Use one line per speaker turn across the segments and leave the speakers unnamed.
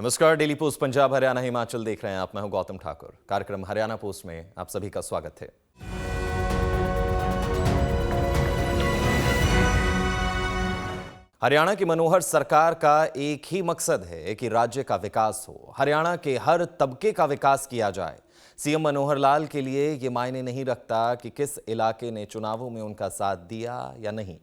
नमस्कार, daily post Punjab Haryana Himachal देख रहे हैं आप। मैं हूं गौतम ठाकुर। कार्यक्रम हरियाणा पोस्ट में आप सभी का स्वागत है। हरियाणा की मनोहर सरकार का एक ही मकसद है कि राज्य का विकास हो, हरियाणा के हर तबके का विकास किया जाए। सीएम मनोहर लाल के लिए ये मायने नहीं रखता कि किस इलाके ने चुनावों में उनका साथ दिया या नहीं।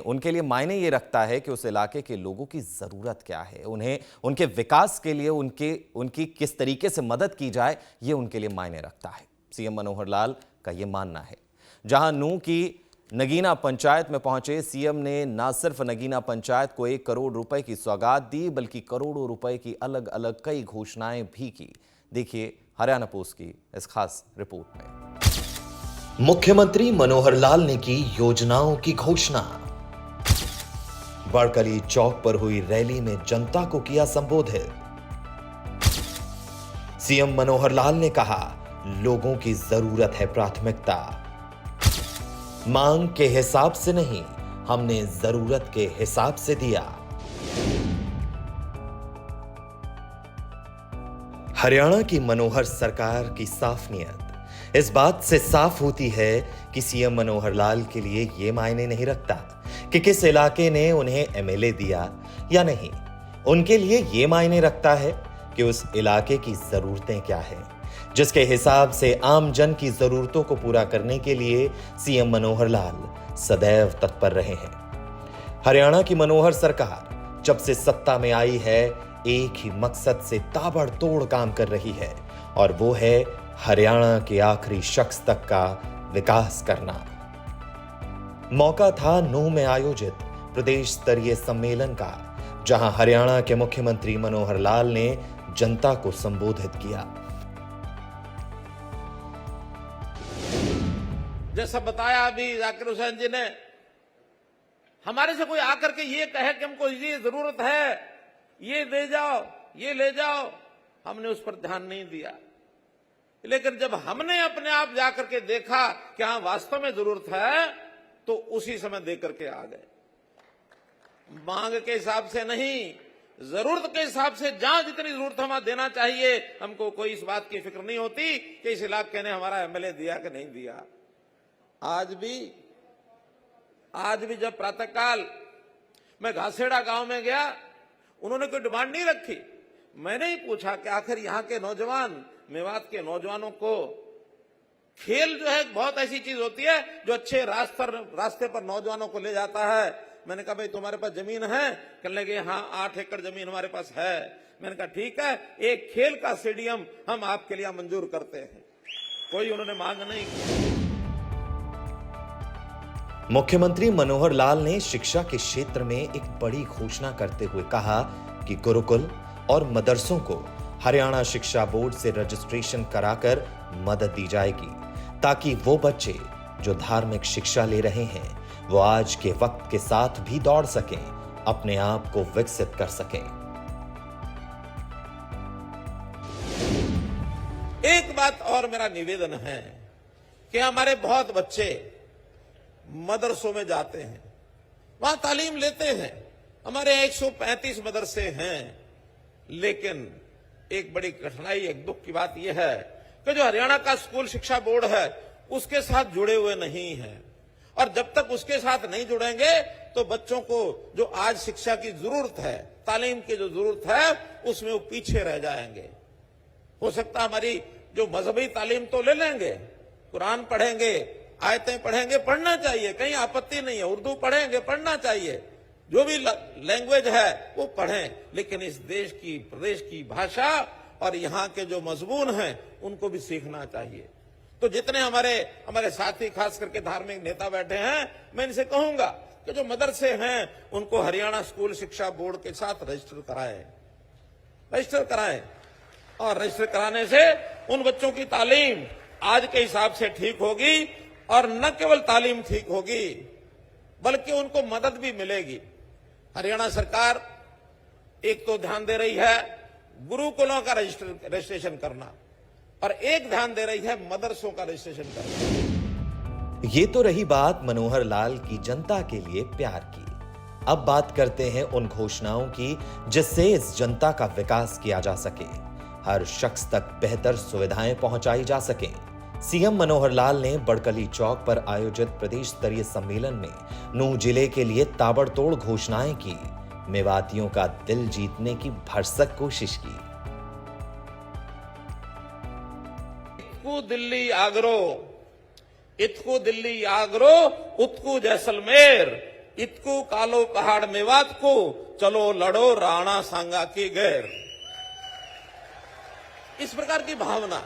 उनके लिए मायने ये रखता है कि उस इलाके के लोगों की जरूरत क्या है, उन्हें उनके विकास के लिए उनकी किस तरीके से मदद की जाए, ये उनके लिए मायने रखता है। सीएम मनोहर लाल का ये मानना है। जहां नूंह की नगीना पंचायत में पहुंचे सीएम ने न सिर्फ नगीना पंचायत को 1 करोड़ रुपए की सौगात दी, बल्कि करोड़ों रुपए की अलग अलग कई घोषणाएं भी की। देखिए हरियाणा पोस्ट की इस खास रिपोर्ट में। मुख्यमंत्री मनोहर लाल ने की योजनाओं की घोषणा। बड़कली चौक पर हुई रैली में जनता को किया संबोधित। सीएम मनोहर लाल ने कहा, लोगों की जरूरत है प्राथमिकता। मांग के हिसाब से नहीं, हमने जरूरत के हिसाब से दिया। हरियाणा की मनोहर सरकार की साफ नियत इस बात से साफ होती है कि सीएम मनोहर लाल के लिए यह मायने नहीं रखता कि किस इलाके ने उन्हें एमएलए दिया या नहीं। उनके लिए यह मायने रखता है कि उस इलाके की जरूरतें क्या हैं, जिसके हिसाब से आम जन की जरूरतों को पूरा करने के लिए सीएम मनोहर लाल सदैव तत्पर रहे हैं। हरियाणा की मनोहर सरकार जब से सत्ता में आई है, एक ही मकसद से ताबड़तोड़ काम कर रही है, और वो है हरियाणा के आखिरी शख्स तक का विकास करना। मौका था नूंह में आयोजित प्रदेश स्तरीय सम्मेलन का, जहां हरियाणा के मुख्यमंत्री मनोहर लाल ने जनता को संबोधित किया।
जैसा बताया अभी जाकिर हुसैन जी ने, हमारे से कोई आकर के ये कहे कि हमको ये जरूरत है, ये दे जाओ, ये ले जाओ, हमने उस पर ध्यान नहीं दिया। लेकिन जब हमने अपने आप जाकर के देखा कि हाँ वास्तव में जरूरत है, तो उसी समय दे करके आ गए। मांग के हिसाब से नहीं, जरूरत के हिसाब से जहां जितनी जरूरत हमें देना चाहिए। हमको कोई इस बात की फिक्र नहीं होती कि इस इलाके ने हमारा एमएलए दिया कि नहीं दिया। आज भी जब प्रातःकाल मैं घासेड़ा गांव में गया, उन्होंने कोई डिमांड नहीं रखी। मैंने ही पूछा कि आखिर यहाँ के नौजवान, मेवात के नौजवानों को खेल जो है बहुत ऐसी चीज होती है जो अच्छे रास्ते पर नौजवानों को ले जाता है। मैंने कहा, भाई तुम्हारे पास जमीन है? कहने लगे, हाँ 8 एकड़ जमीन हमारे पास है। मैंने कहा, ठीक है, एक खेल का स्टेडियम हम आपके लिए मंजूर करते हैं। कोई उन्होंने मांग नहीं की।
मुख्यमंत्री मनोहर लाल ने शिक्षा के क्षेत्र में एक बड़ी घोषणा करते हुए कहा कि गुरुकुल और मदरसों को हरियाणा शिक्षा बोर्ड से रजिस्ट्रेशन कराकर मदद दी जाएगी, ताकि वो बच्चे जो धार्मिक शिक्षा ले रहे हैं वो आज के वक्त के साथ भी दौड़ सकें, अपने आप को विकसित कर सकें।
एक बात और मेरा निवेदन है कि हमारे बहुत बच्चे मदरसों में जाते हैं, वहां तालीम लेते हैं। हमारे 135 मदरसे हैं, लेकिन एक बड़ी कठिनाई, एक दुख की बात यह है कि जो हरियाणा का स्कूल शिक्षा बोर्ड है उसके साथ जुड़े हुए नहीं है। और जब तक उसके साथ नहीं जुड़ेंगे तो बच्चों को जो आज शिक्षा की जरूरत है, तालीम की जो जरूरत है, उसमें वो पीछे रह जाएंगे। हो सकता है हमारी जो मजहबी तालीम तो ले लेंगे, कुरान पढ़ेंगे, आयतें पढ़ेंगे, पढ़ना चाहिए, कहीं आपत्ति नहीं है। उर्दू पढ़ेंगे, पढ़ना चाहिए, जो भी लैंग्वेज है वो पढ़ें, लेकिन इस देश की, प्रदेश की भाषा और यहाँ के जो मजमून हैं उनको भी सीखना चाहिए। तो जितने हमारे साथी, खास करके धार्मिक नेता बैठे हैं, मैं इनसे कहूंगा कि जो मदरसे हैं उनको हरियाणा स्कूल शिक्षा बोर्ड के साथ रजिस्टर कराएं। और रजिस्टर कराने से उन बच्चों की तालीम आज के हिसाब से ठीक होगी, और न केवल तालीम ठीक होगी बल्कि उनको मदद भी मिलेगी। हरियाणा सरकार एक तो ध्यान दे रही है गुरुकुलों का रजिस्ट्रेशन करना, और एक ध्यान दे रही है मदरसों का रजिस्ट्रेशन करना।
ये तो रही बात मनोहर लाल की जनता के लिए प्यार की। अब बात करते हैं उन घोषणाओं की जिससे इस जनता का विकास किया जा सके, हर शख्स तक बेहतर सुविधाएं पहुंचाई जा सके। सीएम मनोहर लाल ने बड़कली चौक पर आयोजित प्रदेश स्तरीय सम्मेलन में नूंह जिले के लिए ताबड़तोड़ घोषणाएं की, मेवातियों का दिल जीतने की भरसक कोशिश की।
इतकू दिल्ली आगरो, इतकू दिल्ली आगरो, उतकू जैसलमेर, इतकू कालो पहाड़ मेवात को, चलो लड़ो राणा सांगा की गैर। इस प्रकार की भावना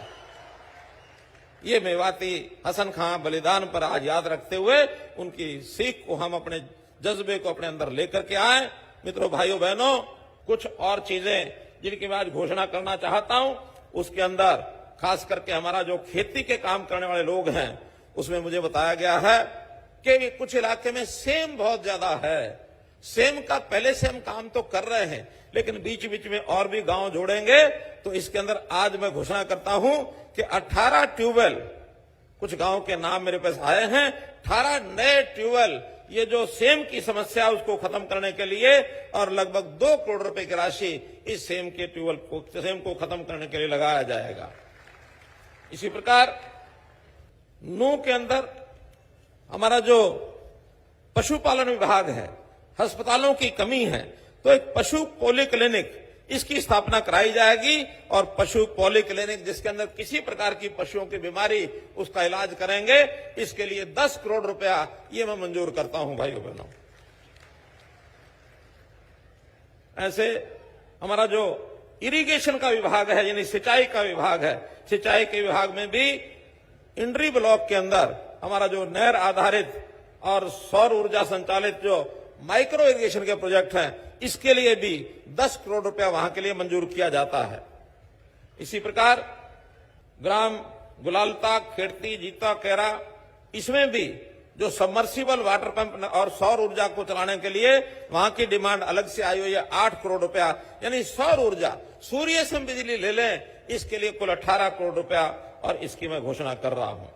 ये मेवाती हसन खां बलिदान पर आज याद रखते हुए उनकी सीख को हम अपने जज्बे को अपने अंदर लेकर के आए। मित्रों, भाइयों बहनों, कुछ और चीजें जिनकी मैं आज घोषणा करना चाहता हूं, उसके अंदर खास करके हमारा जो खेती के काम करने वाले लोग हैं, उसमें मुझे बताया गया है कि कुछ इलाके में सेम बहुत ज्यादा है। सेम का पहले से हम काम तो कर रहे हैं, लेकिन बीच बीच में और भी गांव जोड़ेंगे। तो इसके अंदर आज मैं घोषणा करता हूं कि 18 ट्यूबवेल, कुछ गांव के नाम मेरे पास आए हैं, 18 नए ट्यूबवेल, ये जो सेम की समस्या है उसको खत्म करने के लिए, और लगभग 2 करोड़ रुपए की राशि इस सेम के ट्यूबवेल को, सेम को खत्म करने के लिए लगाया जाएगा। इसी प्रकार नूंह के अंदर हमारा जो पशुपालन विभाग है, अस्पतालों की कमी है, तो एक पशु पॉलीक्लिनिक इसकी स्थापना कराई जाएगी, और पशु पॉलीक्लिनिक जिसके अंदर किसी प्रकार की पशुओं की बीमारी उसका इलाज करेंगे, इसके लिए 10 करोड़ रुपया ये मैं मंजूर करता हूं भाइयों बहनों। ऐसे हमारा जो इरिगेशन का विभाग है, यानी सिंचाई का विभाग है, सिंचाई के विभाग में भी इंड्री ब्लॉक के अंदर हमारा जो नहर आधारित और सौर ऊर्जा संचालित जो माइक्रो इरिगेशन के प्रोजेक्ट हैं, इसके लिए भी 10 करोड़ रुपया वहां के लिए मंजूर किया जाता है। इसी प्रकार ग्राम गुलालता, खेड़ती, जीता, कैरा, इसमें भी जो सबमर्सिबल वाटर पंप और सौर ऊर्जा को चलाने के लिए वहां की डिमांड अलग से आई हुई है 8 करोड़ रुपया, यानी सौर ऊर्जा, सूर्य से हम बिजली ले लें, इसके लिए कुल 18 करोड़ रुपया, और इसकी मैं घोषणा कर रहा हूं।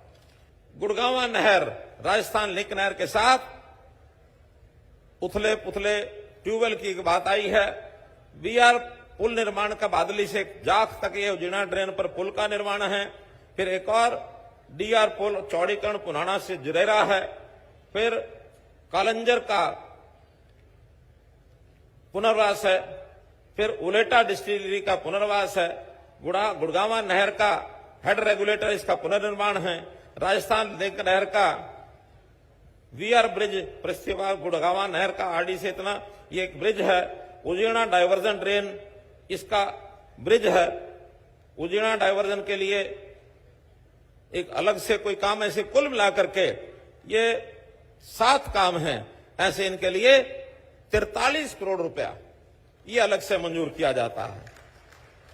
गुड़गांवा नहर, राजस्थान लिंक नहर के साथ उथले पुथले ट्यूबवेल की बात आई है। बीआर पुल निर्माण का बादली से जाख तक ये उजीना ड्रेन पर पुल का निर्माण है। फिर एक और डीआर पुल चौड़ीकरण पुनाना से जुरेरा है। फिर कालंजर का पुनर्वास है। फिर उलेटा डिस्टिलरी का पुनर्वास है। गुड़गांवा नहर का हेड रेगुलेटर, इसका पुनर्निर्माण है। राजस्थान लिंक नहर का वीआर ब्रिज, पृथ्वीवा गुड़गांवा नहर का आरडी से इतना ये एक ब्रिज है। उजीना डाइवर्जन ड्रेन, इसका ब्रिज है। उजीना डाइवर्जन के लिए एक अलग से कोई काम, ऐसे कुल मिलाकर के ये 7 काम हैं। ऐसे इनके लिए 43 करोड़ रुपया ये अलग से मंजूर किया जाता है।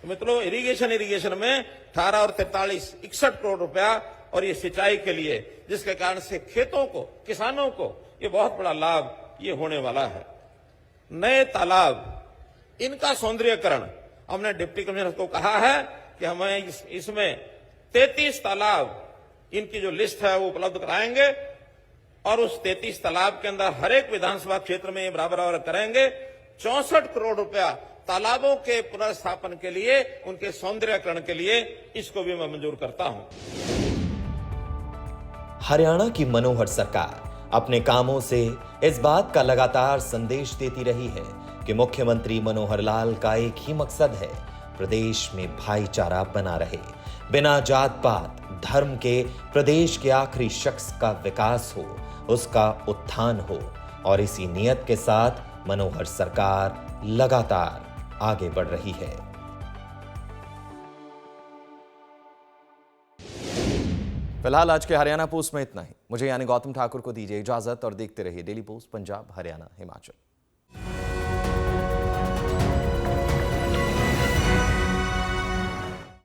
तो मित्रों, इरिगेशन में 18 और 43 61 करोड़ रुपया, और ये सिंचाई के लिए, जिसके कारण से खेतों को, किसानों को ये बहुत बड़ा लाभ ये होने वाला है। नए तालाब, इनका सौंदर्यकरण, हमने डिप्टी कमिश्नर को कहा है कि हमें इसमें 33 तालाब, इनकी जो लिस्ट है वो उपलब्ध कराएंगे, और उस 33 तालाब के अंदर हर एक विधानसभा क्षेत्र में ये बराबर करेंगे। 64 करोड़ रुपया तालाबों के पुनर्स्थापन के लिए, उनके सौंदर्यकरण के लिए, इसको भी मैं मंजूर करता हूं।
हरियाणा की मनोहर सरकार अपने कामों से इस बात का लगातार संदेश देती रही है कि मुख्यमंत्री मनोहर लाल का एक ही मकसद है, प्रदेश में भाईचारा बना रहे, बिना जात पात धर्म के प्रदेश के आखिरी शख्स का विकास हो, उसका उत्थान हो। और इसी नियत के साथ मनोहर सरकार लगातार आगे बढ़ रही है। फिलहाल आज के हरियाणा पोस्ट में इतना ही। मुझे यानी गौतम ठाकुर को दीजिए इजाजत, और देखते रहिए डेली पोस्ट पंजाब, हरियाणा, हिमाचल।